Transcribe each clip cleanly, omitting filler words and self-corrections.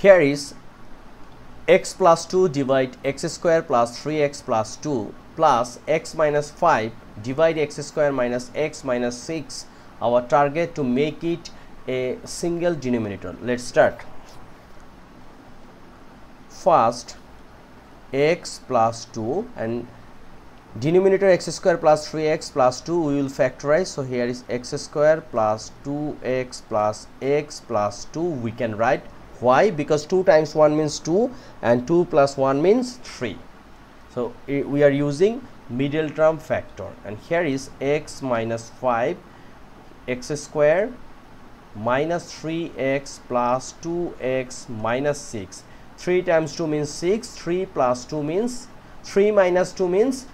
here is x plus 2 divide x square plus 3x plus 2 plus x minus 5 divide x square minus x minus 6. Our target to make it a single denominator. Let's start. First, x plus 2 and denominator x square plus 3x plus 2 we will factorize. So here is x square plus 2x plus x plus 2 we can write. Why? Because 2 times 1 means 2 and 2 plus 1 means 3. So we are using middle term factor, and here is x minus 5 x square minus 3x plus 2x minus 6. 3 times 2 means 6, 3 plus 2 means 3 minus 2 means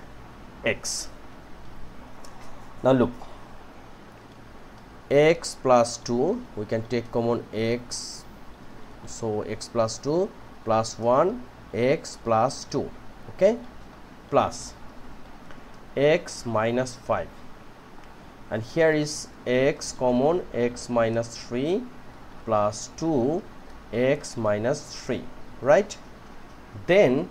x. Now look, x plus 2 we can take common x, so x plus 2 plus 1 x plus 2, okay, plus x minus 5, and here is x common, x minus 3 plus 2 x minus 3, right? Then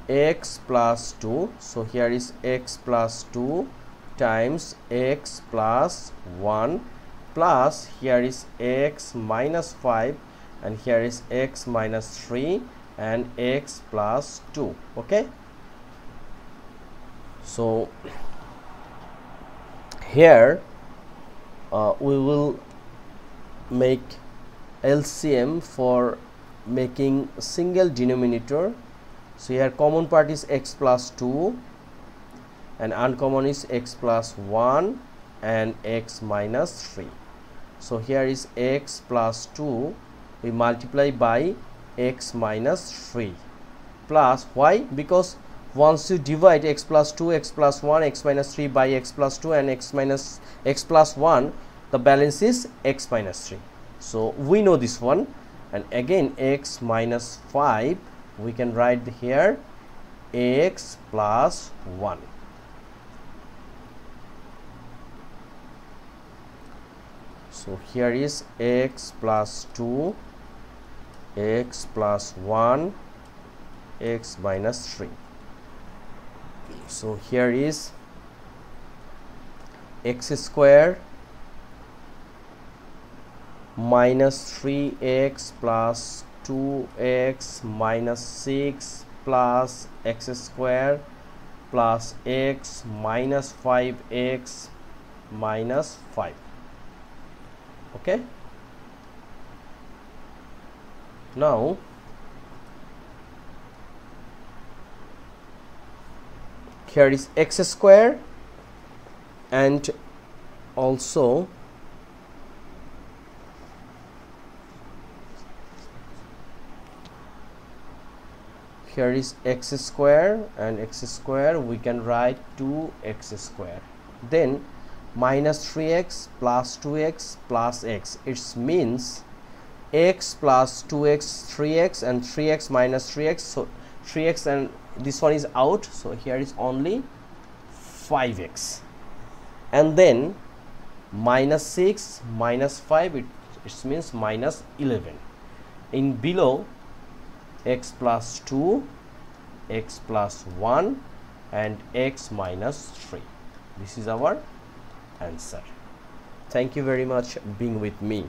x plus 2, so here is x plus 2 times x plus 1 plus here is x minus 5 and here is x minus 3 and x plus 2, okay. So here we will make LCM for making single denominator. So here common part is x plus 2 and uncommon is x plus 1 and x minus 3. So here is x plus 2 we multiply by x minus 3 plus, why? Because once you divide x plus 2, x plus 1, x minus 3 by x plus 2 and x plus 1, the balance is x minus 3. So we know this one, and again x minus 5 we can write here x plus 1. So here is x plus 2, x plus 1, x minus 3. So here is x square minus 3x plus 2x minus 6 plus x square plus x minus 5x minus 5, okay. Now here is x square and also here is x square and x square we can write 2x square, then minus 3x plus 2x plus x, it means x plus 2x 3x and 3x minus 3x, so 3x and this one is out, so here is only 5x, and then minus 6 minus 5 it means minus 11. In below x plus 2, x plus 1 and x minus 3. This is our answer. Thank you very much being with me.